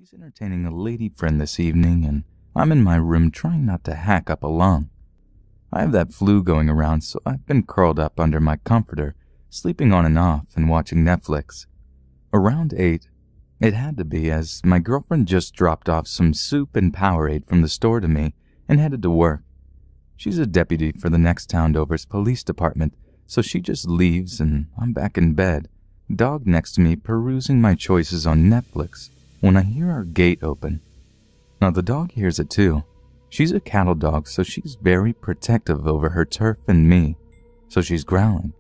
She's entertaining a lady friend this evening, and I'm in my room trying not to hack up a lung. I have that flu going around, so I've been curled up under my comforter, sleeping on and off and watching Netflix. Around 8, it had to be, as my girlfriend just dropped off some soup and Powerade from the store to me and headed to work. She's a deputy for the next town over's police department, so she just leaves and I'm back in bed, dog next to me perusing my choices on Netflix, when I hear our gate open. Now the dog hears it too. She's a cattle dog, so she's very protective over her turf and me, so she's growling.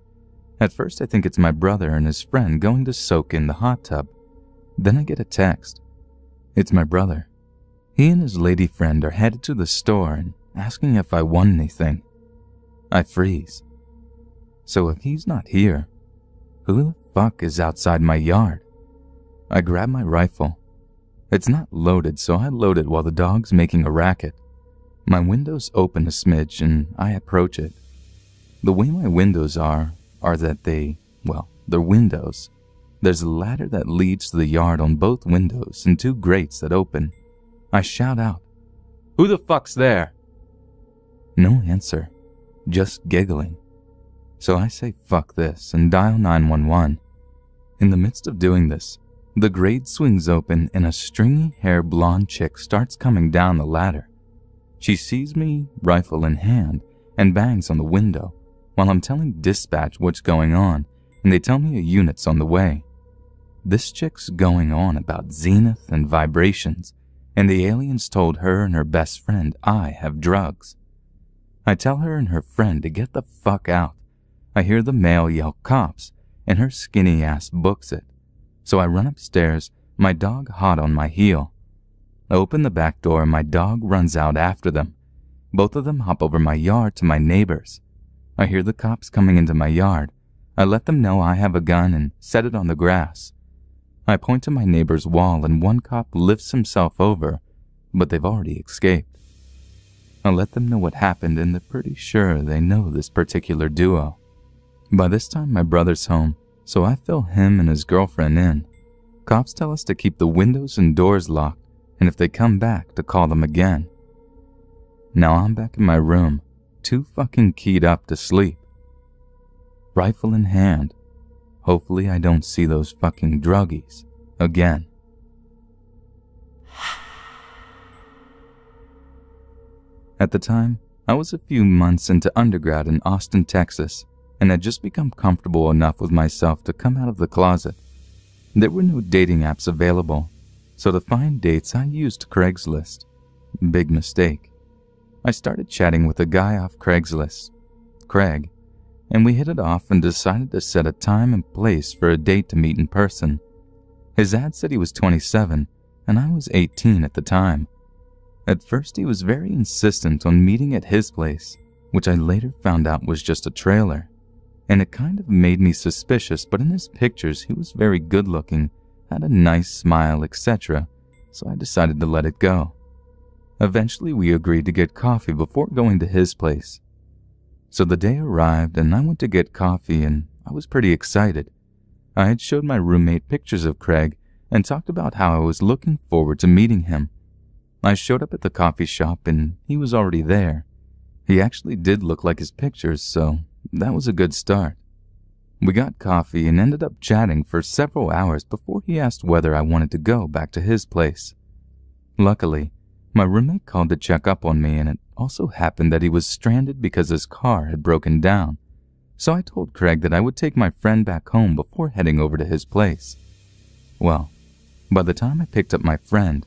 At first I think it's my brother and his friend going to soak in the hot tub. Then I get a text. It's my brother. He and his lady friend are headed to the store and asking if I want anything. I freeze. So if he's not here, who the fuck is outside my yard? I grab my rifle. It's not loaded, so I load it while the dog's making a racket. My windows open a smidge and I approach it. The way my windows are that they're windows. There's a ladder that leads to the yard on both windows and 2 grates that open. I shout out, "Who the fuck's there?" No answer, just giggling. So I say fuck this and dial 911. In the midst of doing this, the grate swings open and a stringy hair blonde chick starts coming down the ladder. She sees me, rifle in hand, and bangs on the window while I'm telling dispatch what's going on, and they tell me a unit's on the way. This chick's going on about zenith and vibrations, and the aliens told her and her best friend I have drugs. I tell her and her friend to get the fuck out. I hear the male yell cops, and her skinny ass books it. So I run upstairs, my dog hot on my heel. I open the back door and my dog runs out after them. Both of them hop over my yard to my neighbor's. I hear the cops coming into my yard. I let them know I have a gun and set it on the grass. I point to my neighbor's wall and one cop lifts himself over, but they've already escaped. I let them know what happened and they're pretty sure they know this particular duo. By this time my brother's home, so I fill him and his girlfriend in. Cops tell us to keep the windows and doors locked, and if they come back, to call them again. Now I'm back in my room, too fucking keyed up to sleep. Rifle in hand. Hopefully I don't see those fucking druggies again. At the time, I was a few months into undergrad in Austin, Texas, and had just become comfortable enough with myself to come out of the closet. There were no dating apps available, so to find dates I used Craigslist. Big mistake. I started chatting with a guy off Craigslist, Craig, and we hit it off and decided to set a time and place for a date to meet in person. His ad said he was 27, and I was 18 at the time. At first he was very insistent on meeting at his place, which I later found out was just a trailer. And it kind of made me suspicious, but in his pictures he was very good looking, had a nice smile, etc., so I decided to let it go. Eventually we agreed to get coffee before going to his place. So the day arrived and I went to get coffee and I was pretty excited. I had showed my roommate pictures of Craig and talked about how I was looking forward to meeting him. I showed up at the coffee shop and he was already there. He actually did look like his pictures, so that was a good start. We got coffee and ended up chatting for several hours before he asked whether I wanted to go back to his place. Luckily, my roommate called to check up on me, and it also happened that he was stranded because his car had broken down. So I told Craig that I would take my friend back home before heading over to his place. Well, by the time I picked up my friend,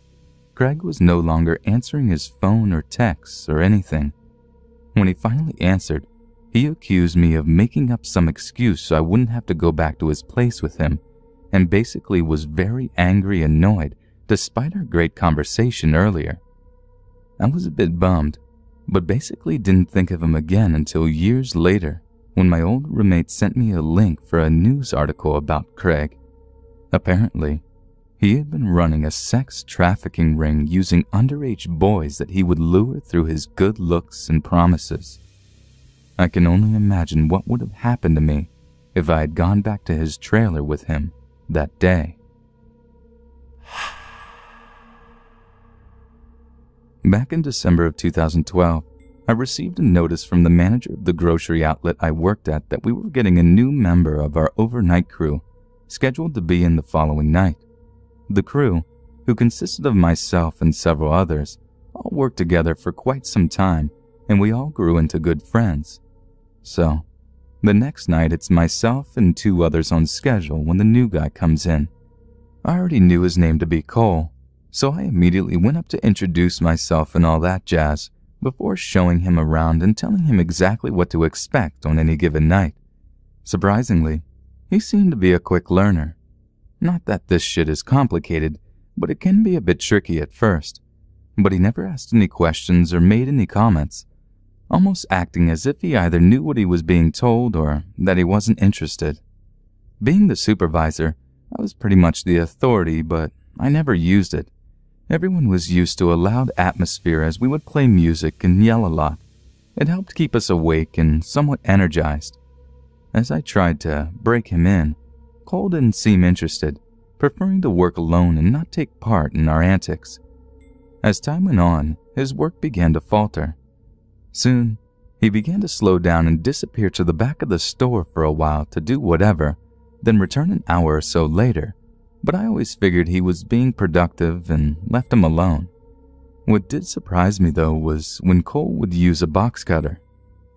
Craig was no longer answering his phone or texts or anything. When he finally answered, he accused me of making up some excuse so I wouldn't have to go back to his place with him, and basically was very angry and annoyed despite our great conversation earlier. I was a bit bummed, but basically didn't think of him again until years later when my old roommate sent me a link for a news article about Craig. Apparently, he had been running a sex trafficking ring using underage boys that he would lure through his good looks and promises. I can only imagine what would have happened to me if I had gone back to his trailer with him that day. Back in December of 2012, I received a notice from the manager of the grocery outlet I worked at that we were getting a new member of our overnight crew, scheduled to be in the following night. The crew, who consisted of myself and several others, all worked together for quite some time, and we all grew into good friends. So, the next night it's myself and 2 others on schedule when the new guy comes in. I already knew his name to be Cole, so I immediately went up to introduce myself and all that jazz before showing him around and telling him exactly what to expect on any given night. Surprisingly, he seemed to be a quick learner. Not that this shit is complicated, but it can be a bit tricky at first. But he never asked any questions or made any comments, almost acting as if he either knew what he was being told or that he wasn't interested. Being the supervisor, I was pretty much the authority, but I never used it. Everyone was used to a loud atmosphere as we would play music and yell a lot. It helped keep us awake and somewhat energized. As I tried to break him in, Cole didn't seem interested, preferring to work alone and not take part in our antics. As time went on, his work began to falter. Soon, he began to slow down and disappear to the back of the store for a while to do whatever, then return an hour or so later, but I always figured he was being productive and left him alone. What did surprise me though was when Cole would use a box cutter.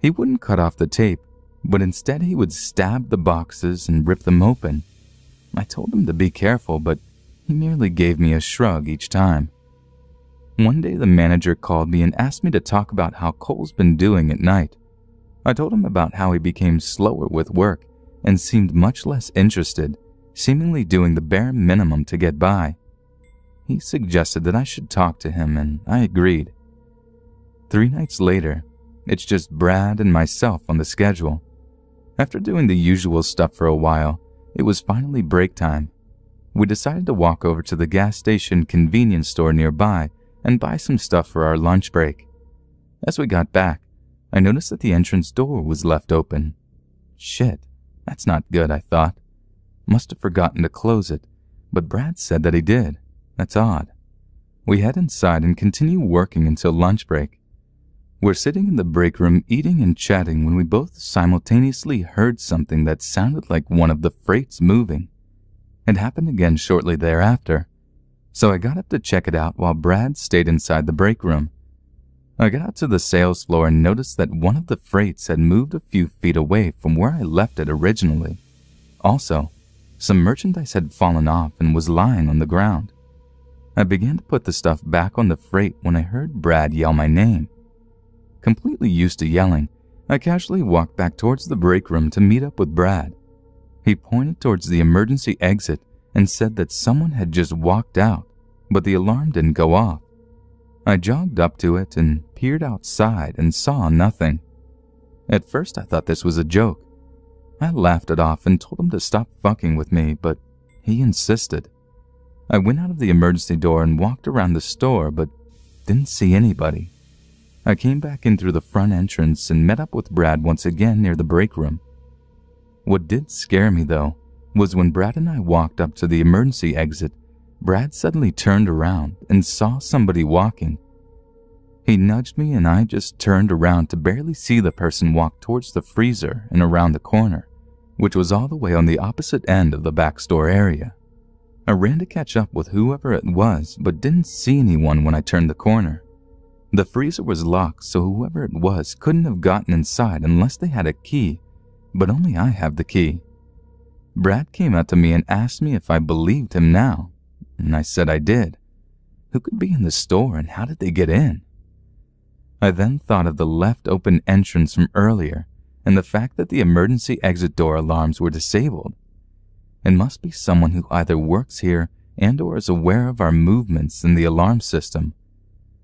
He wouldn't cut off the tape, but instead he would stab the boxes and rip them open. I told him to be careful, but he merely gave me a shrug each time. One day the manager called me and asked me to talk about how Cole's been doing at night. I told him about how he became slower with work and seemed much less interested, seemingly doing the bare minimum to get by. He suggested that I should talk to him, and I agreed. 3 nights later, it's just Brad and myself on the schedule. After doing the usual stuff for a while, it was finally break time. We decided to walk over to the gas station convenience store nearby and buy some stuff for our lunch break. As we got back, I noticed that the entrance door was left open. Shit, that's not good, I thought. Must have forgotten to close it, but Brad said that he did. That's odd. We head inside and continue working until lunch break. We're sitting in the break room eating and chatting when we both simultaneously heard something that sounded like one of the freights moving. It happened again shortly thereafter, so I got up to check it out while Brad stayed inside the break room. I got out to the sales floor and noticed that one of the freights had moved a few feet away from where I left it originally. Also, some merchandise had fallen off and was lying on the ground. I began to put the stuff back on the freight when I heard Brad yell my name. Completely used to yelling, I casually walked back towards the break room to meet up with Brad. He pointed towards the emergency exit and said that someone had just walked out, but the alarm didn't go off. I jogged up to it and peered outside and saw nothing. At first I thought this was a joke. I laughed it off and told him to stop fucking with me, but he insisted. I went out of the emergency door and walked around the store, but didn't see anybody. I came back in through the front entrance and met up with Brad once again near the break room. What did scare me, though, was when Brad and I walked up to the emergency exit, Brad suddenly turned around and saw somebody walking. He nudged me and I just turned around to barely see the person walk towards the freezer and around the corner, which was all the way on the opposite end of the back store area. I ran to catch up with whoever it was, but didn't see anyone when I turned the corner. The freezer was locked, so whoever it was couldn't have gotten inside unless they had a key, but only I have the key. Brad came up to me and asked me if I believed him now, and I said I did. Who could be in the store and how did they get in? I then thought of the left open entrance from earlier and the fact that the emergency exit door alarms were disabled. It must be someone who either works here and or is aware of our movements in the alarm system.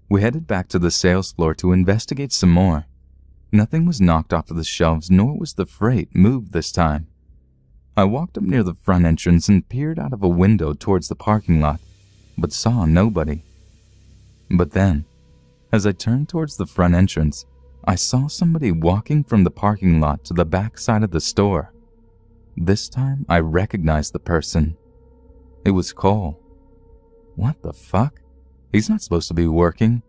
We headed back to the sales floor to investigate some more. Nothing was knocked off of the shelves, nor was the freight moved this time. I walked up near the front entrance and peered out of a window towards the parking lot, but saw nobody. But then, as I turned towards the front entrance, I saw somebody walking from the parking lot to the back side of the store. This time, I recognized the person. It was Cole. What the fuck? He's not supposed to be working.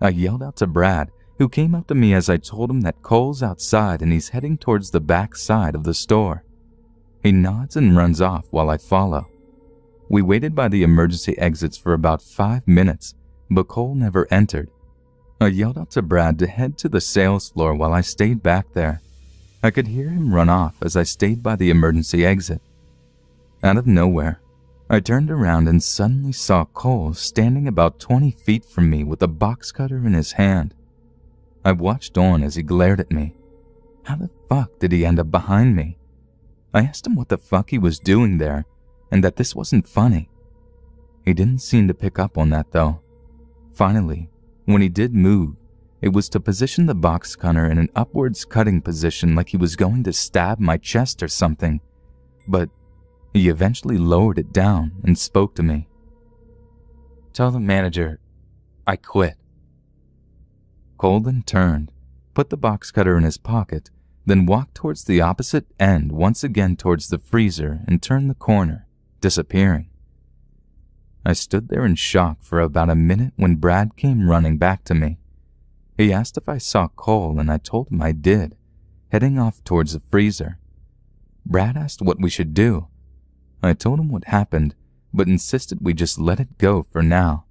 I yelled out to Brad, who came up to me as I told him that Cole's outside and he's heading towards the back side of the store. He nods and runs off while I follow. We waited by the emergency exits for about 5 minutes, but Cole never entered. I yelled out to Brad to head to the sales floor while I stayed back there. I could hear him run off as I stayed by the emergency exit. Out of nowhere, I turned around and suddenly saw Cole standing about 20 feet from me with a box cutter in his hand. I watched on as he glared at me. How the fuck did he end up behind me? I asked him what the fuck he was doing there and that this wasn't funny. He didn't seem to pick up on that though. Finally, when he did move, it was to position the box cutter in an upwards cutting position like he was going to stab my chest or something, but he eventually lowered it down and spoke to me. "Tell the manager I quit." Cole then turned, put the box cutter in his pocket, then walked towards the opposite end once again towards the freezer and turned the corner, disappearing. I stood there in shock for about a minute when Brad came running back to me. He asked if I saw Cole and I told him I did, heading off towards the freezer. Brad asked what we should do. I told him what happened, but insisted we just let it go for now.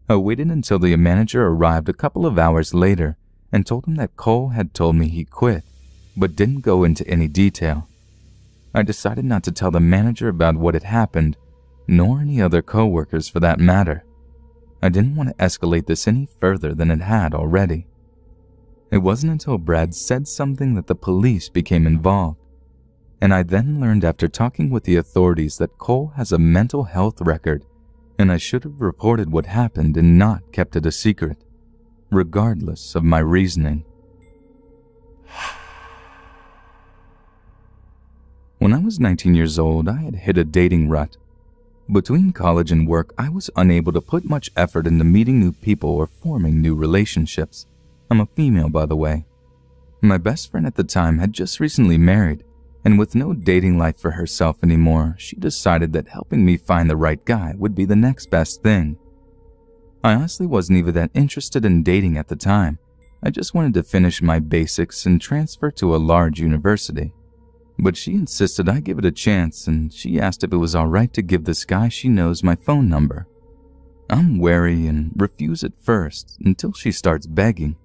I waited until the manager arrived a couple of hours later and told him that Cole had told me he quit, but didn't go into any detail. I decided not to tell the manager about what had happened, nor any other co-workers for that matter. I didn't want to escalate this any further than it had already. It wasn't until Brad said something that the police became involved, and I then learned after talking with the authorities that Cole has a mental health record, and I should have reported what happened and not kept it a secret, regardless of my reasoning. When I was 19 years old, I had hit a dating rut. Between college and work, I was unable to put much effort into meeting new people or forming new relationships. I'm a female, by the way. My best friend at the time had just recently married, and with no dating life for herself anymore, she decided that helping me find the right guy would be the next best thing. I honestly wasn't even that interested in dating at the time. I just wanted to finish my basics and transfer to a large university. But she insisted I give it a chance, and she asked if it was alright to give this guy she knows my phone number. I'm wary and refuse at first until she starts begging.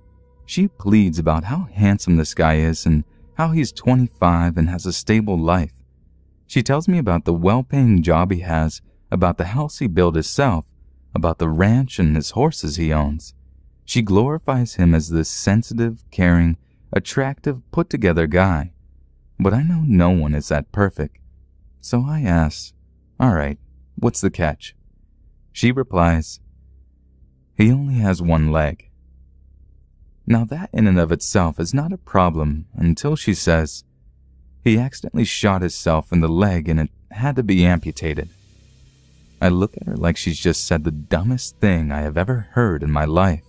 She pleads about how handsome this guy is and how he's 25 and has a stable life. She tells me about the well-paying job he has, about the house he built himself, about the ranch and his horses he owns. She glorifies him as this sensitive, caring, attractive, put-together guy. But I know no one is that perfect. So I ask, "Alright, what's the catch?" She replies, "He only has one leg." Now that in and of itself is not a problem until she says, "He accidentally shot himself in the leg and it had to be amputated." I look at her like she's just said the dumbest thing I have ever heard in my life.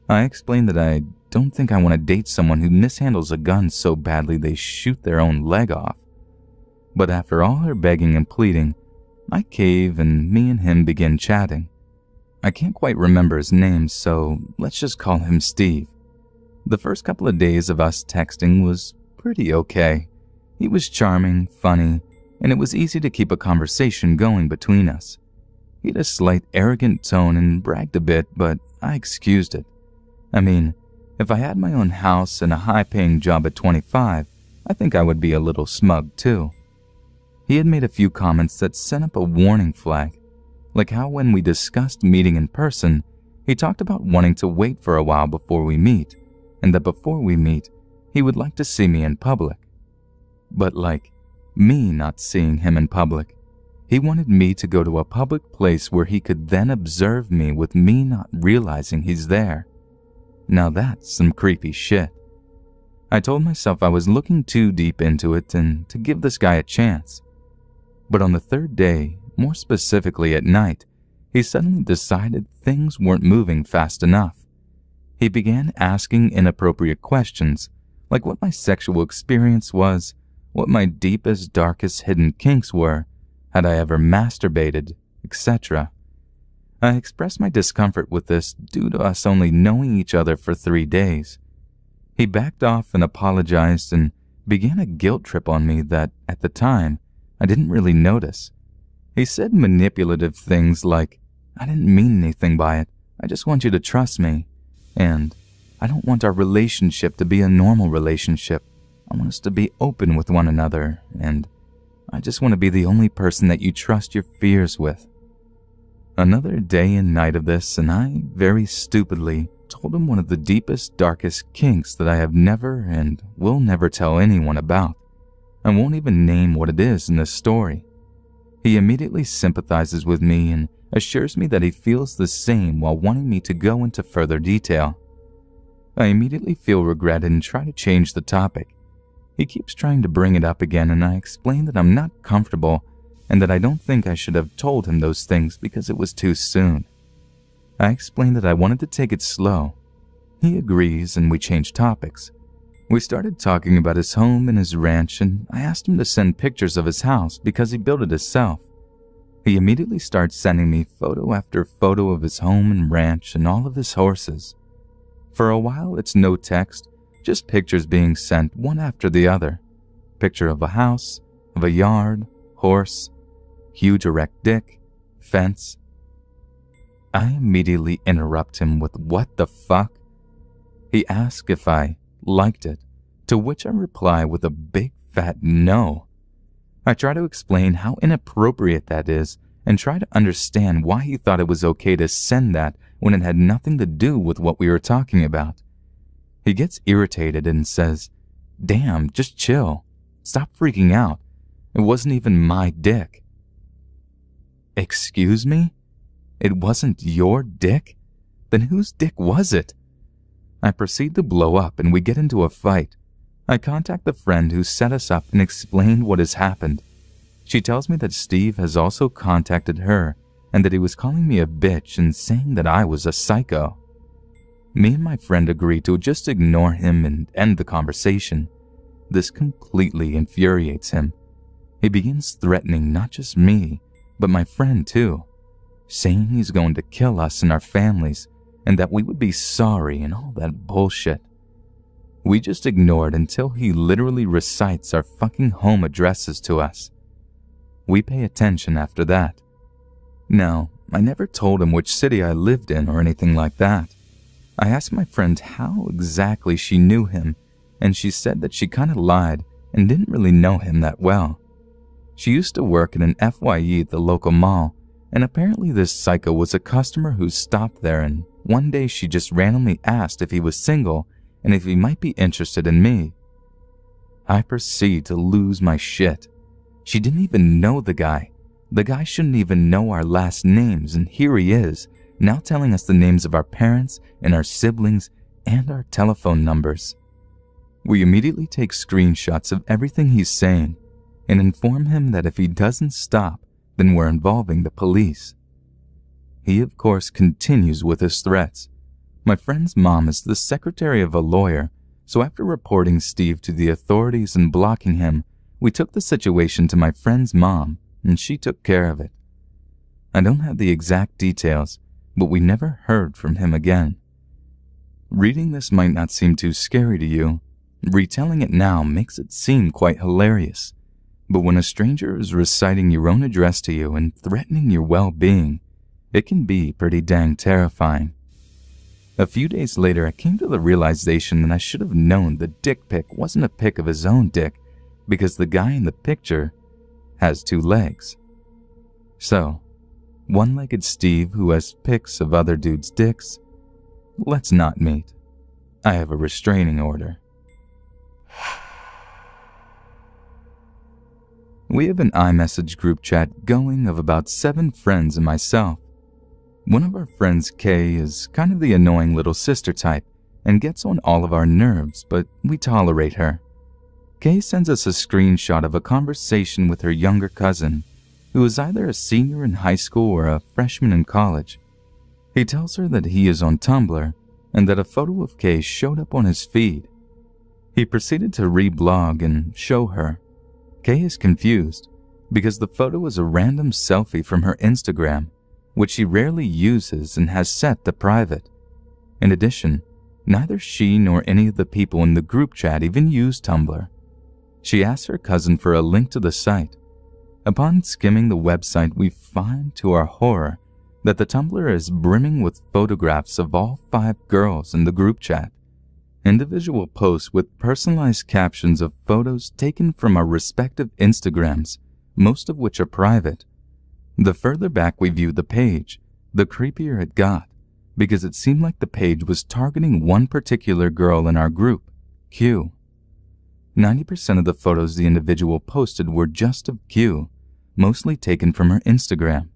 I explain that I don't think I want to date someone who mishandles a gun so badly they shoot their own leg off. But after all her begging and pleading, I cave and me and him begin chatting. I can't quite remember his name, so let's just call him Steve. The first couple of days of us texting was pretty okay. He was charming, funny, and it was easy to keep a conversation going between us. He had a slight arrogant tone and bragged a bit, but I excused it. I mean, if I had my own house and a high-paying job at 25, I think I would be a little smug too. He had made a few comments that sent up a warning flag, like how when we discussed meeting in person, he talked about wanting to wait for a while before we meet, and that before we meet, he would like to see me in public. But like, me not seeing him in public, he wanted me to go to a public place where he could then observe me with me not realizing he's there. Now that's some creepy shit. I told myself I was looking too deep into it and to give this guy a chance. But on the third day, more specifically at night, he suddenly decided things weren't moving fast enough. He began asking inappropriate questions, like what my sexual experience was, what my deepest, darkest hidden kinks were, had I ever masturbated, etc. I expressed my discomfort with this due to us only knowing each other for 3 days. He backed off and apologized and began a guilt trip on me that, at the time, I didn't really notice. He said manipulative things like, "I didn't mean anything by it, I just want you to trust me," and "I don't want our relationship to be a normal relationship, I want us to be open with one another," and "I just want to be the only person that you trust your fears with." Another day and night of this, and I, very stupidly, told him one of the deepest, darkest kinks that I have never and will never tell anyone about. I won't even name what it is in this story. He immediately sympathizes with me and assures me that he feels the same while wanting me to go into further detail. I immediately feel regret and try to change the topic. He keeps trying to bring it up again, and I explain that I'm not comfortable and that I don't think I should have told him those things because it was too soon. I explained that I wanted to take it slow. He agrees and we change topics. We started talking about his home and his ranch, and I asked him to send pictures of his house because he built it himself. He immediately starts sending me photo after photo of his home and ranch and all of his horses. For a while it's no text, just pictures being sent one after the other. Picture of a house, of a yard, horse, huge erect dick, fence. I immediately interrupt him with "What the fuck?" He asks if I liked it, to which I reply with a big fat no. I try to explain how inappropriate that is and try to understand why he thought it was okay to send that when it had nothing to do with what we were talking about. He gets irritated and says, "Damn, just chill. Stop freaking out. It wasn't even my dick." Excuse me? It wasn't your dick? Then whose dick was it? I proceed to blow up and we get into a fight. I contact the friend who set us up and explain what has happened. She tells me that Steve has also contacted her and that he was calling me a bitch and saying that I was a psycho. Me and my friend agree to just ignore him and end the conversation. This completely infuriates him. He begins threatening not just me, but my friend too, saying he's going to kill us and our families and that we would be sorry and all that bullshit. We just ignored until he literally recites our fucking home addresses to us. We pay attention after that. Now, I never told him which city I lived in or anything like that. I asked my friend how exactly she knew him, and she said that she kind of lied and didn't really know him that well. She used to work at an FYE at the local mall, and apparently this psycho was a customer who stopped there, and one day she just randomly asked if he was single and if he might be interested in me. I proceed to lose my shit. She didn't even know the guy. The guy shouldn't even know our last names, and here he is, now telling us the names of our parents and our siblings and our telephone numbers. We immediately take screenshots of everything he's saying and inform him that if he doesn't stop, then we're involving the police. He, of course, continues with his threats. My friend's mom is the secretary of a lawyer, so after reporting Steve to the authorities and blocking him, we took the situation to my friend's mom, and she took care of it. I don't have the exact details, but we never heard from him again. Reading this might not seem too scary to you. Retelling it now makes it seem quite hilarious. But when a stranger is reciting your own address to you and threatening your well-being, it can be pretty dang terrifying. A few days later, I came to the realization that I should have known the dick pic wasn't a pic of his own dick because the guy in the picture has 2 legs. So, one-legged Steve who has pics of other dudes' dicks, let's not meet. I have a restraining order. We have an iMessage group chat going of about 7 friends and myself. One of our friends, Kay, is kind of the annoying little sister type and gets on all of our nerves, but we tolerate her. Kay sends us a screenshot of a conversation with her younger cousin, who is either a senior in high school or a freshman in college. He tells her that he is on Tumblr and that a photo of Kay showed up on his feed. He proceeded to reblog and show her. Kay is confused because the photo is a random selfie from her Instagram, which she rarely uses and has set to private. In addition, neither she nor any of the people in the group chat even use Tumblr. She asks her cousin for a link to the site. Upon skimming the website, we find, to our horror, that the Tumblr is brimming with photographs of all 5 girls in the group chat. Individual posts with personalized captions of photos taken from our respective Instagrams, most of which are private. The further back we viewed the page, the creepier it got, because it seemed like the page was targeting one particular girl in our group, Q. 90% of the photos the individual posted were just of Q, mostly taken from her Instagram.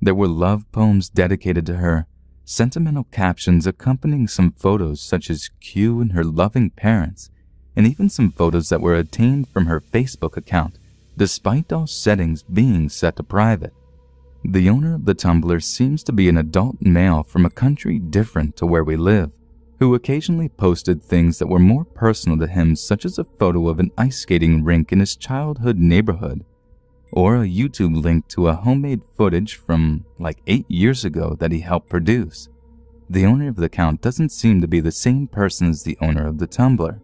There were love poems dedicated to her, sentimental captions accompanying some photos such as Q and her loving parents, and even some photos that were obtained from her Facebook account, despite all settings being set to private. The owner of the Tumblr seems to be an adult male from a country different to where we live, who occasionally posted things that were more personal to him, such as a photo of an ice skating rink in his childhood neighborhood, or a YouTube link to a homemade footage from like 8 years ago that he helped produce. The owner of the account doesn't seem to be the same person as the owner of the Tumblr.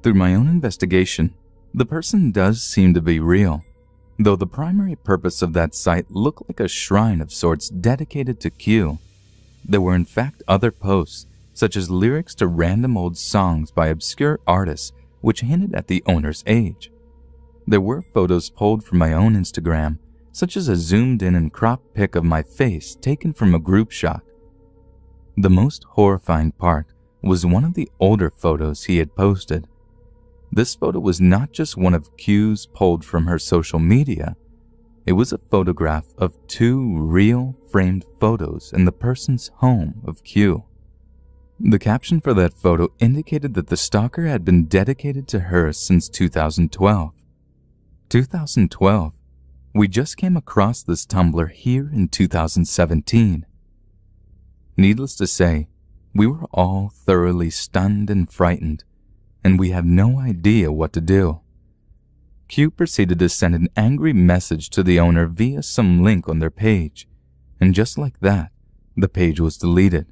Through my own investigation, the person does seem to be real, though the primary purpose of that site looked like a shrine of sorts dedicated to Q. There were in fact other posts, such as lyrics to random old songs by obscure artists which hinted at the owner's age. There were photos pulled from my own Instagram, such as a zoomed-in and cropped pic of my face taken from a group shot. The most horrifying part was one of the older photos he had posted. This photo was not just one of Q's pulled from her social media. It was a photograph of 2 real framed photos in the person's home of Q. The caption for that photo indicated that the stalker had been dedicated to her since 2012. 2012. We just came across this Tumblr here in 2017. Needless to say, we were all thoroughly stunned and frightened, and we have no idea what to do. Q proceeded to send an angry message to the owner via some link on their page, and just like that, the page was deleted.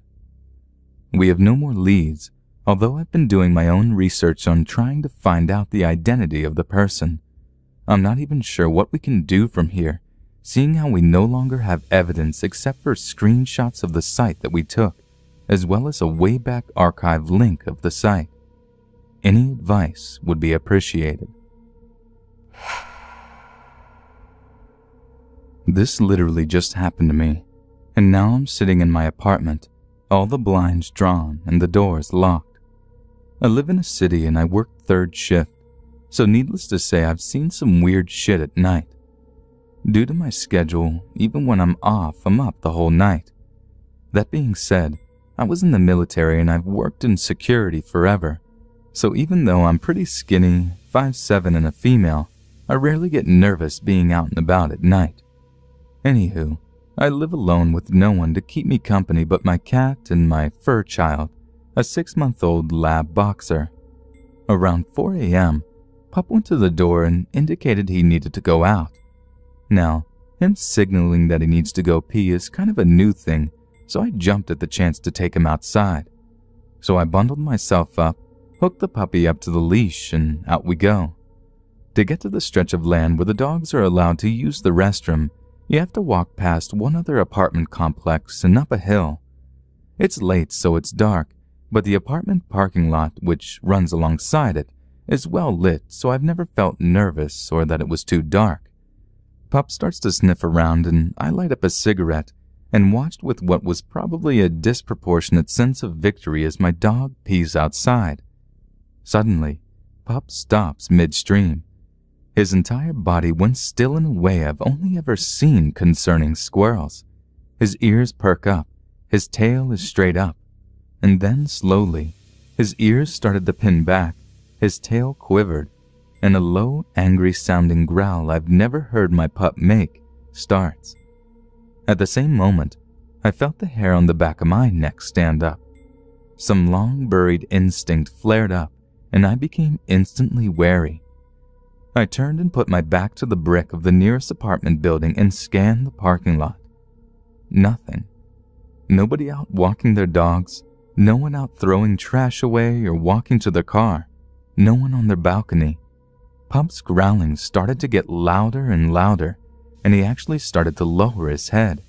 We have no more leads, although I've been doing my own research on trying to find out the identity of the person. I'm not even sure what we can do from here, seeing how we no longer have evidence except for screenshots of the site that we took, as well as a Wayback Archive link of the site. Any advice would be appreciated. This literally just happened to me, and now I'm sitting in my apartment, all the blinds drawn and the doors locked. I live in a city and I work 3rd shift, so needless to say I've seen some weird shit at night. Due to my schedule, even when I'm off, I'm up the whole night. That being said, I was in the military and I've worked in security forever, so even though I'm pretty skinny, 5'7" and a female, I rarely get nervous being out and about at night. Anywho, I live alone with no one to keep me company but my cat and my fur child, a 6-month-old lab boxer. Around 4 a.m., Pup went to the door and indicated he needed to go out. Now, him signaling that he needs to go pee is kind of a new thing, so I jumped at the chance to take him outside. So I bundled myself up, hooked the puppy up to the leash, and out we go. To get to the stretch of land where the dogs are allowed to use the restroom, you have to walk past one other apartment complex and up a hill. It's late, so it's dark, but the apartment parking lot, which runs alongside it, is well lit, so I've never felt nervous or that it was too dark. Pup starts to sniff around and I light up a cigarette and watched with what was probably a disproportionate sense of victory as my dog pees outside. Suddenly, Pup stops midstream. His entire body went still in a way I've only ever seen concerning squirrels. His ears perk up, his tail is straight up, and then slowly, his ears started to pin back, his tail quivered, and a low, angry-sounding growl I've never heard my pup make starts. At the same moment, I felt the hair on the back of my neck stand up. Some long-buried instinct flared up, and I became instantly wary. I turned and put my back to the brick of the nearest apartment building and scanned the parking lot. nothing. Nobody out walking their dogs, no one out throwing trash away or walking to their car, no one on their balcony. Pup's growling started to get louder and louder, and he actually started to lower his head.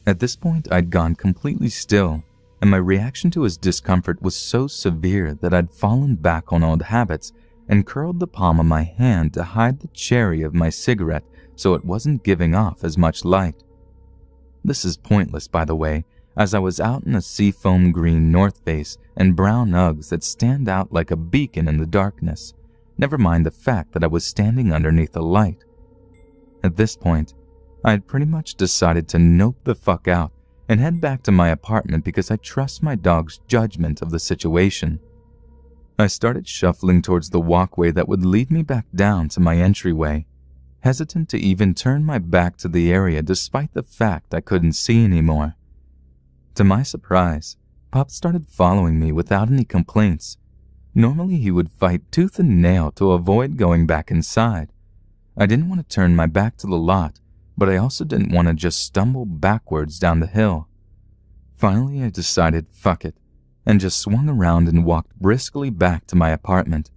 At this point, I'd gone completely still, and my reaction to his discomfort was so severe that I'd fallen back on old habits and curled the palm of my hand to hide the cherry of my cigarette so it wasn't giving off as much light. This is pointless, by the way, as I was out in a seafoam green North Face and brown Uggs that stand out like a beacon in the darkness, never mind the fact that I was standing underneath a light. At this point, I had pretty much decided to nope the fuck out and head back to my apartment because I trust my dog's judgment of the situation. I started shuffling towards the walkway that would lead me back down to my entryway, hesitant to even turn my back to the area despite the fact I couldn't see anymore. To my surprise, Pop started following me without any complaints. Normally he would fight tooth and nail to avoid going back inside. I didn't want to turn my back to the lot, but I also didn't want to just stumble backwards down the hill. Finally, I decided fuck it, and just swung around and walked briskly back to my apartment.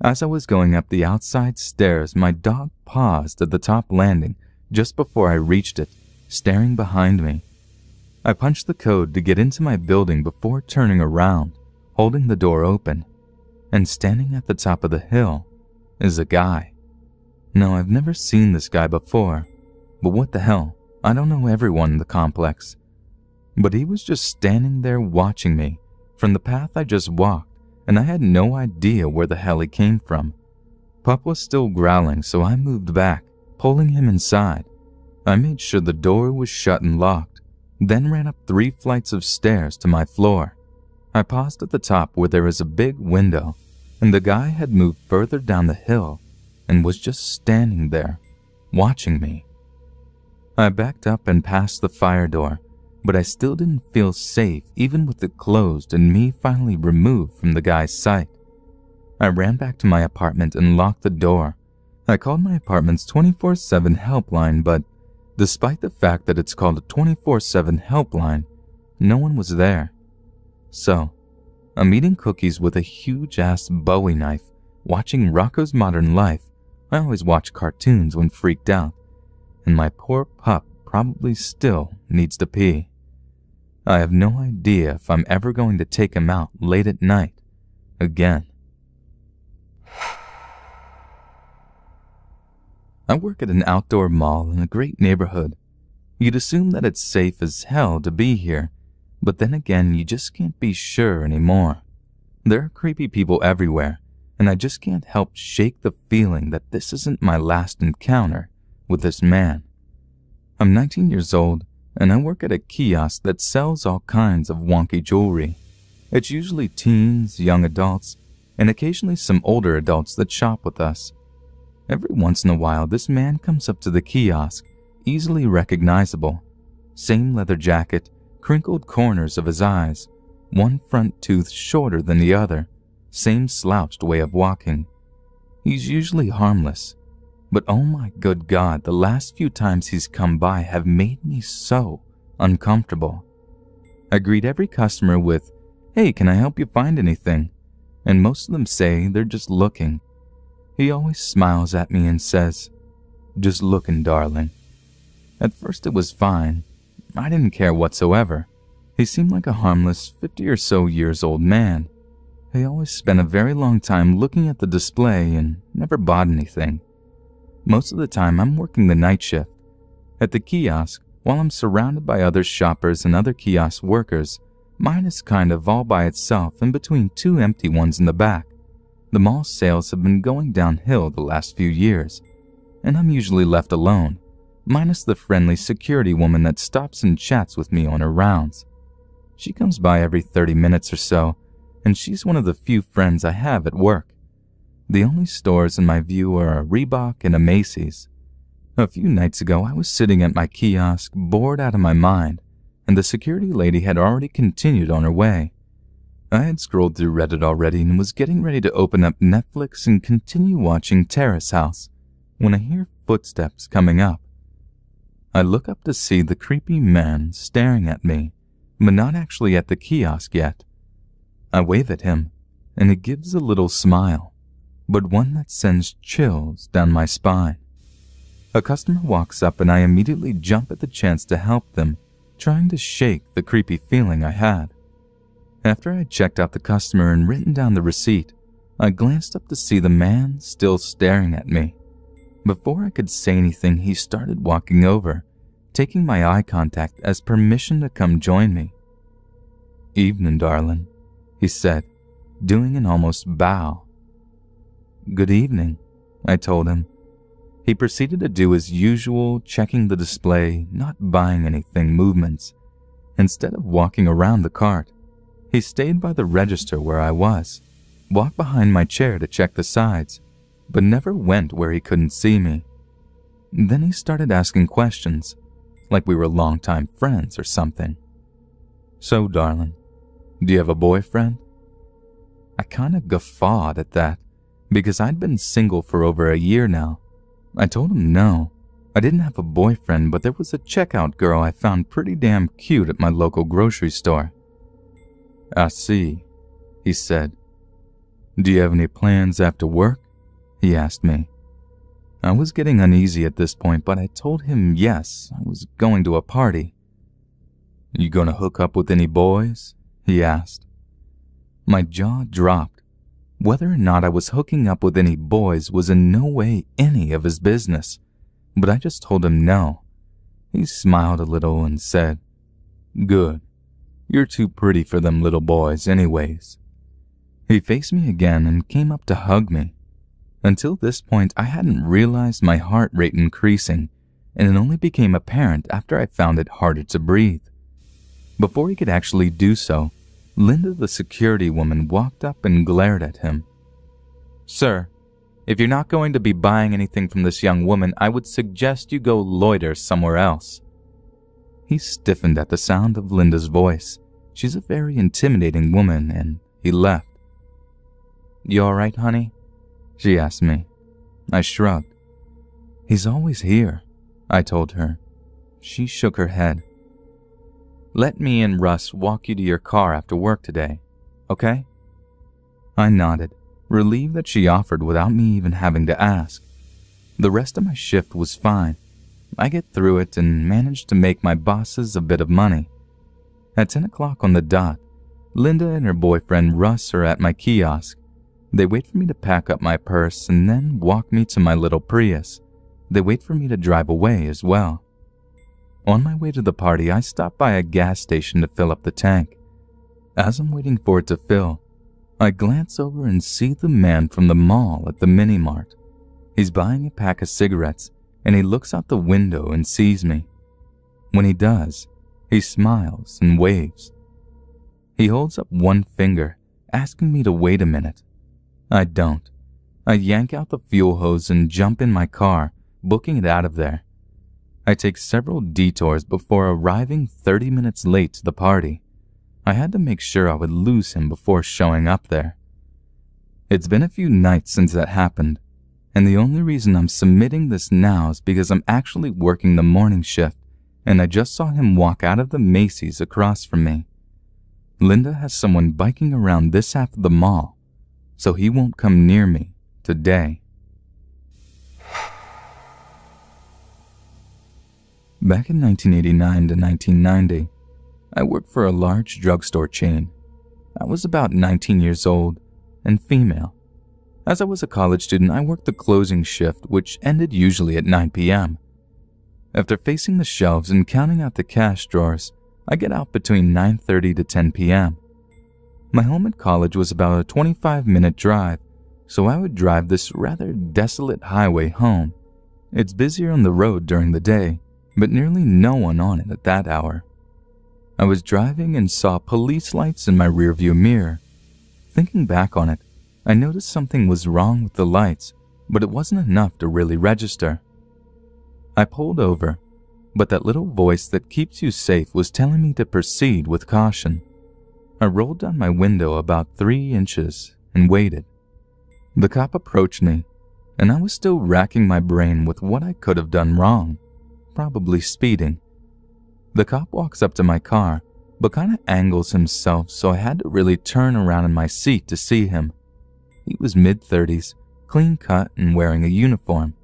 As I was going up the outside stairs, my dog paused at the top landing just before I reached it, staring behind me. I punched the code to get into my building before turning around, holding the door open, and standing at the top of the hill is a guy. No, I've never seen this guy before, but what the hell, I don't know everyone in the complex. But he was just standing there watching me from the path I just walked, and I had no idea where the hell he came from. Pup was still growling, so I moved back, pulling him inside. I made sure the door was shut and locked, then ran up 3 flights of stairs to my floor. I paused at the top where there was a big window, and the guy had moved further down the hill and was just standing there, watching me. I backed up and passed the fire door, but I still didn't feel safe even with it closed and me finally removed from the guy's sight. I ran back to my apartment and locked the door. I called my apartment's 24/7 helpline, but despite the fact that it's called a 24/7 helpline, no one was there. So, I'm eating cookies with a huge-ass Bowie knife, watching Rocko's Modern Life. I always watch cartoons when freaked out, and my poor pup probably still needs to pee. I have no idea if I'm ever going to take him out late at night again. I work at an outdoor mall in a great neighborhood. You'd assume that it's safe as hell to be here, but then again, you just can't be sure anymore. There are creepy people everywhere, and I just can't help shake the feeling that this isn't my last encounter with this man. I'm 19 years old, and I work at a kiosk that sells all kinds of wonky jewelry. It's usually teens, young adults, and occasionally some older adults that shop with us. Every once in a while, this man comes up to the kiosk, easily recognizable. Same leather jacket, crinkled corners of his eyes, one front tooth shorter than the other, same slouched way of walking. He's usually harmless, but oh my good God, the last few times he's come by have made me so uncomfortable. I greet every customer with, "Hey, can I help you find anything?" And most of them say they're just looking. He always smiles at me and says, "Just looking, darling." At first it was fine. I didn't care whatsoever. He seemed like a harmless 50 or so years old man. He always spent a very long time looking at the display and never bought anything. Most of the time I'm working the night shift. At the kiosk, while I'm surrounded by other shoppers and other kiosk workers, mine is kind of all by itself in between 2 empty ones in the back. The mall sales have been going downhill the last few years, and I'm usually left alone, minus the friendly security woman that stops and chats with me on her rounds. She comes by every 30 minutes or so, and she's one of the few friends I have at work. The only stores in my view are a Reebok and a Macy's. A few nights ago, I was sitting at my kiosk, bored out of my mind, and the security lady had already continued on her way. I had scrolled through Reddit already and was getting ready to open up Netflix and continue watching Terrace House when I hear footsteps coming up. I look up to see the creepy man staring at me, but not actually at the kiosk yet. I wave at him, and he gives a little smile, but one that sends chills down my spine. A customer walks up and I immediately jump at the chance to help them, trying to shake the creepy feeling I had. After I checked out the customer and written down the receipt, I glanced up to see the man still staring at me. Before I could say anything, he started walking over, taking my eye contact as permission to come join me. "Evening, darling," he said, doing an almost bow. "Good evening," I told him. He proceeded to do his usual checking the display, not buying anything movements. Instead of walking around the cart, he stayed by the register where I was, walked behind my chair to check the sides, but never went where he couldn't see me. Then he started asking questions, like we were longtime friends or something. "So, darling, do you have a boyfriend?" I kinda guffawed at that, because I'd been single for over a year now. I told him no, I didn't have a boyfriend, but there was a checkout girl I found pretty damn cute at my local grocery store. "I see," he said. "Do you have any plans after work?" he asked me. I was getting uneasy at this point, but I told him yes, I was going to a party. "You gonna hook up with any boys?" he asked. My jaw dropped. Whether or not I was hooking up with any boys was in no way any of his business, but I just told him no. He smiled a little and said, "Good. You're too pretty for them little boys anyways." He faced me again and came up to hug me. Until this point, I hadn't realized my heart rate increasing, and it only became apparent after I found it harder to breathe. Before he could actually do so, Linda, the security woman, walked up and glared at him. "Sir, if you're not going to be buying anything from this young woman, I would suggest you go loiter somewhere else." He stiffened at the sound of Linda's voice. She's a very intimidating woman, and he left. "You all right, honey?" she asked me. I shrugged. "He's always here," I told her. She shook her head. "Let me and Russ walk you to your car after work today, okay?" I nodded, relieved that she offered without me even having to ask. The rest of my shift was fine. I get through it and managed to make my bosses a bit of money. At 10 o'clock on the dot, Linda and her boyfriend Russ are at my kiosk. They wait for me to pack up my purse and then walk me to my little Prius. They wait for me to drive away as well. On my way to the party, I stop by a gas station to fill up the tank. As I'm waiting for it to fill, I glance over and see the man from the mall at the mini-mart. He's buying a pack of cigarettes, and he looks out the window and sees me. When he does, he smiles and waves. He holds up one finger, asking me to wait a minute. I don't. I yank out the fuel hose and jump in my car, booking it out of there. I take several detours before arriving 30 minutes late to the party. I had to make sure I would lose him before showing up there. It's been a few nights since that happened, and the only reason I'm submitting this now is because I'm actually working the morning shift, and I just saw him walk out of the Macy's across from me. Linda has someone biking around this half of the mall, so he won't come near me today. Back in 1989 to 1990, I worked for a large drugstore chain. I was about 19 years old and female. As I was a college student, I worked the closing shift, which ended usually at 9 p.m. After facing the shelves and counting out the cash drawers, I get out between 9:30 to 10 p.m. My home at college was about a 25-minute drive, so I would drive this rather desolate highway home. It's busier on the road during the day, but nearly no one on it at that hour. I was driving and saw police lights in my rearview mirror. Thinking back on it, I noticed something was wrong with the lights, but it wasn't enough to really register. I pulled over, but that little voice that keeps you safe was telling me to proceed with caution. I rolled down my window about 3 inches and waited. The cop approached me, and I was still racking my brain with what I could have done wrong. probably speeding. The cop walks up to my car, but kind of angles himself, so I had to really turn around in my seat to see him. He was mid-30s, clean cut and wearing a uniform.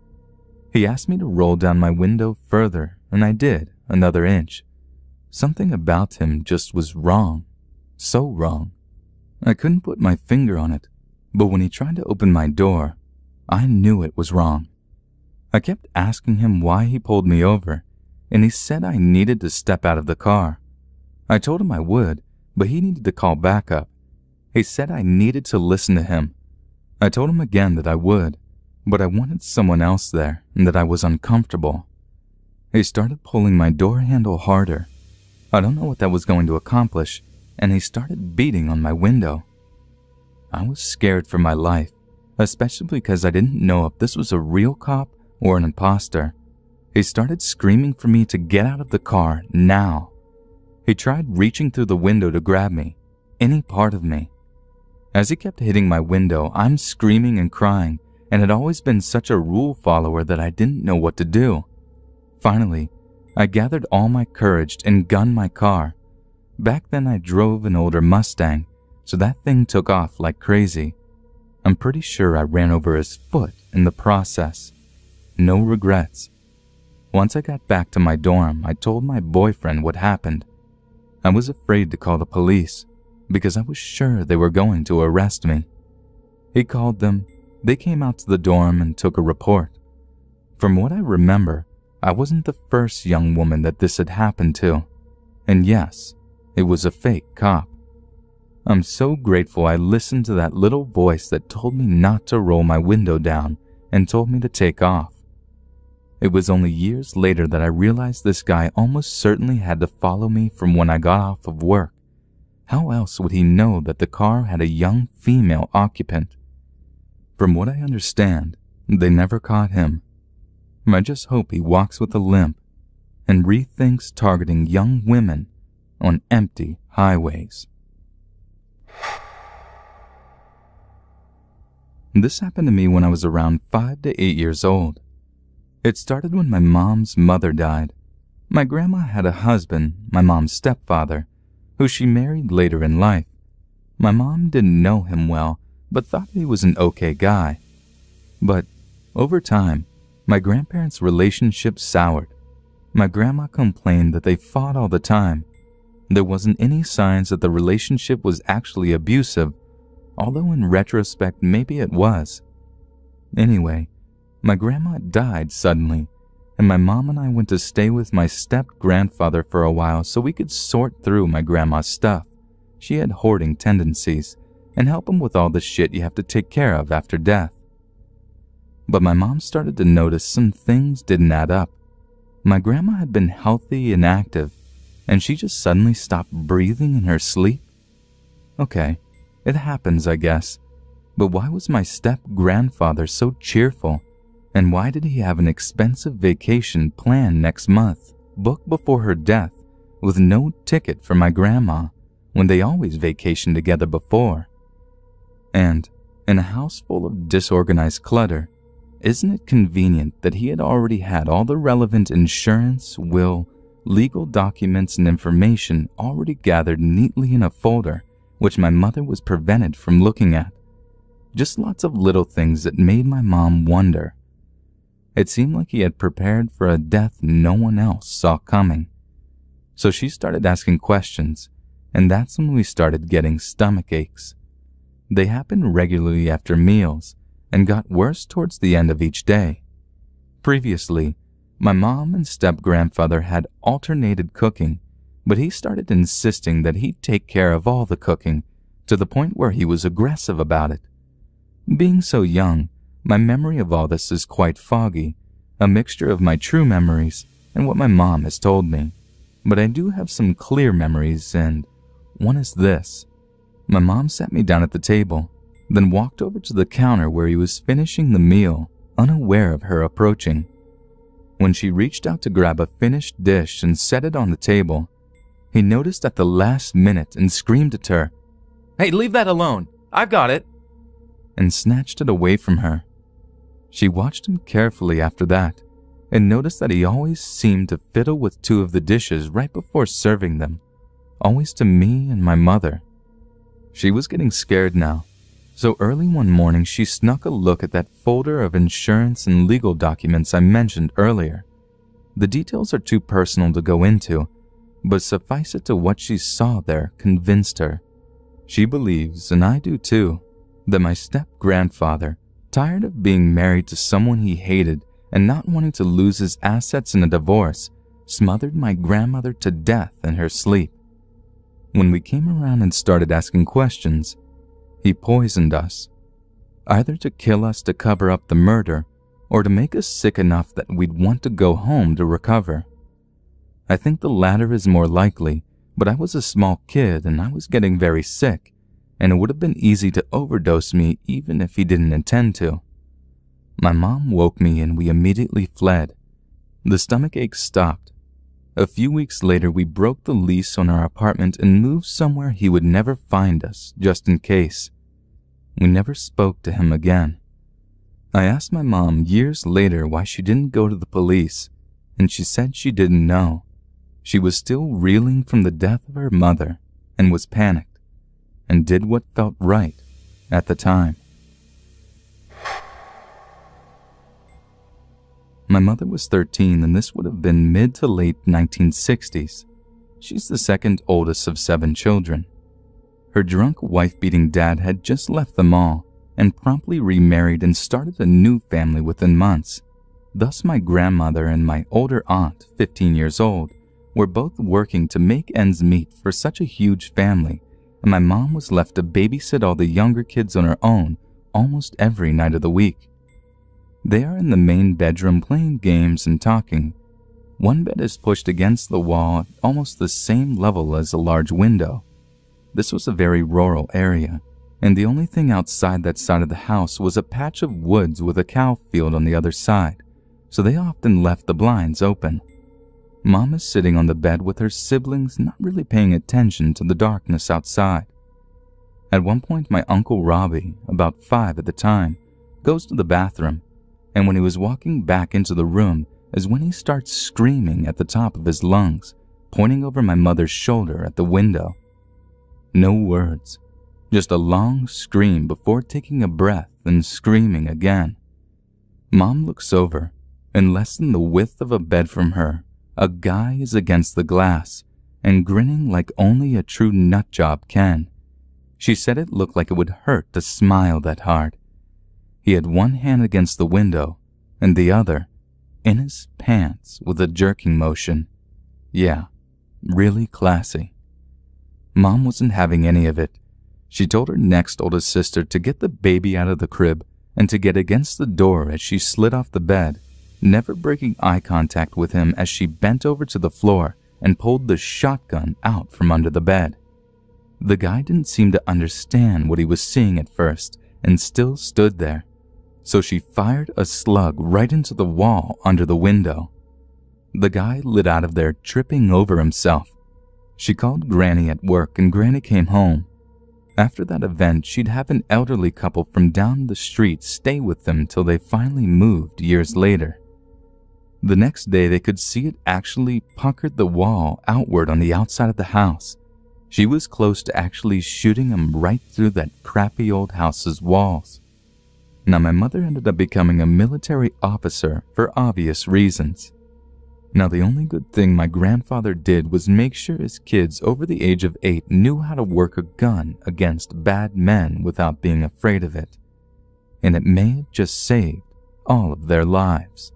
He asked me to roll down my window further, and I did, another inch. Something about him just was wrong. So wrong. I couldn't put my finger on it, but when he tried to open my door, I knew it was wrong. I kept asking him why he pulled me over, and he said I needed to step out of the car. I told him I would, but he needed to call backup. He said I needed to listen to him. I told him again that I would, but I wanted someone else there and that I was uncomfortable. He started pulling my door handle harder. I don't know what that was going to accomplish, and he started beating on my window. I was scared for my life, especially because I didn't know if this was a real cop or an imposter. He started screaming for me to get out of the car now. He tried reaching through the window to grab me, any part of me. As he kept hitting my window, I'm screaming and crying, and had always been such a rule follower that I didn't know what to do. Finally, I gathered all my courage and gunned my car. Back then I drove an older Mustang, so that thing took off like crazy. I'm pretty sure I ran over his foot in the process. No regrets. Once I got back to my dorm, I told my boyfriend what happened. I was afraid to call the police, because I was sure they were going to arrest me. He called them. They came out to the dorm and took a report. From what I remember, I wasn't the first young woman that this had happened to. And yes, it was a fake cop. I'm so grateful I listened to that little voice that told me not to roll my window down and told me to take off. It was only years later that I realized this guy almost certainly had to follow me from when I got off of work. How else would he know that the car had a young female occupant? From what I understand, they never caught him. I just hope he walks with a limp and rethinks targeting young women on empty highways. This happened to me when I was around 5 to 8 years old. It started when my mom's mother died. My grandma had a husband, my mom's stepfather, who she married later in life. My mom didn't know him well, but thought he was an okay guy. But over time, my grandparents' relationship soured. My grandma complained that they fought all the time. There wasn't any signs that the relationship was actually abusive, although in retrospect maybe it was. Anyway, my grandma died suddenly, and my mom and I went to stay with my step-grandfather for a while so we could sort through my grandma's stuff. She had hoarding tendencies, and help him with all the shit you have to take care of after death. But my mom started to notice some things didn't add up. My grandma had been healthy and active, and she just suddenly stopped breathing in her sleep. Okay, it happens, I guess. But why was my step-grandfather so cheerful? And why did he have an expensive vacation planned next month, booked before her death, with no ticket for my grandma, when they always vacationed together before? And in a house full of disorganized clutter, isn't it convenient that he had already had all the relevant insurance, will, legal documents, and information already gathered neatly in a folder, which my mother was prevented from looking at? Just lots of little things that made my mom wonder. It seemed like he had prepared for a death no one else saw coming. So she started asking questions, and that's when we started getting stomach aches. They happened regularly after meals and got worse towards the end of each day. Previously, my mom and step-grandfather had alternated cooking, but he started insisting that he'd take care of all the cooking, to the point where he was aggressive about it. Being so young, my memory of all this is quite foggy, a mixture of my true memories and what my mom has told me. But I do have some clear memories, and one is this. My mom sat me down at the table, then walked over to the counter where he was finishing the meal, unaware of her approaching. When she reached out to grab a finished dish and set it on the table, he noticed at the last minute and screamed at her, "Hey, leave that alone! I've got it!" and snatched it away from her. She watched him carefully after that, and noticed that he always seemed to fiddle with two of the dishes right before serving them, always to me and my mother. She was getting scared now, so early one morning she snuck a look at that folder of insurance and legal documents I mentioned earlier. The details are too personal to go into, but suffice it to what she saw there convinced her. She believes, and I do too, that my step-grandfather, tired of being married to someone he hated and not wanting to lose his assets in a divorce, smothered my grandmother to death in her sleep. When we came around and started asking questions, he poisoned us, either to kill us to cover up the murder or to make us sick enough that we'd want to go home to recover. I think the latter is more likely, but I was a small kid and I was getting very sick, and it would have been easy to overdose me even if he didn't intend to. My mom woke me and we immediately fled. The stomach ache stopped. A few weeks later, we broke the lease on our apartment and moved somewhere he would never find us, just in case. We never spoke to him again. I asked my mom years later why she didn't go to the police, and she said she didn't know. She was still reeling from the death of her mother and was panicked, and did what felt right at the time. My mother was 13, and this would have been mid to late 1960s. She's the second oldest of 7 children. Her drunk wife-beating dad had just left them all and promptly remarried and started a new family within months. Thus, my grandmother and my older aunt, 15 years old, were both working to make ends meet for such a huge family, and my mom was left to babysit all the younger kids on her own almost every night of the week. They are in the main bedroom playing games and talking. One bed is pushed against the wall at almost the same level as a large window. This was a very rural area, and the only thing outside that side of the house was a patch of woods with a cow field on the other side, so they often left the blinds open. Mom is sitting on the bed with her siblings, not really paying attention to the darkness outside. At one point, my Uncle Robbie, about 5 at the time, goes to the bathroom, and when he was walking back into the room is when he starts screaming at the top of his lungs, pointing over my mother's shoulder at the window. No words, just a long scream before taking a breath and screaming again. Mom looks over, and less than the width of a bed from her, a guy is against the glass and grinning like only a true nutjob can. She said it looked like it would hurt to smile that hard. He had one hand against the window and the other in his pants with a jerking motion. Yeah, really classy. Mom wasn't having any of it. She told her next oldest sister to get the baby out of the crib and to get against the door as she slid off the bed, never breaking eye contact with him as she bent over to the floor and pulled the shotgun out from under the bed. The guy didn't seem to understand what he was seeing at first and still stood there, so she fired a slug right into the wall under the window. The guy lit out of there tripping over himself. She called Granny at work and Granny came home. After that event, she'd have an elderly couple from down the street stay with them till they finally moved years later. The next day, they could see it actually puckered the wall outward on the outside of the house. She was close to actually shooting him right through that crappy old house's walls. Now, my mother ended up becoming a military officer for obvious reasons. Now, the only good thing my grandfather did was make sure his kids over the age of 8 knew how to work a gun against bad men without being afraid of it. And it may have just saved all of their lives.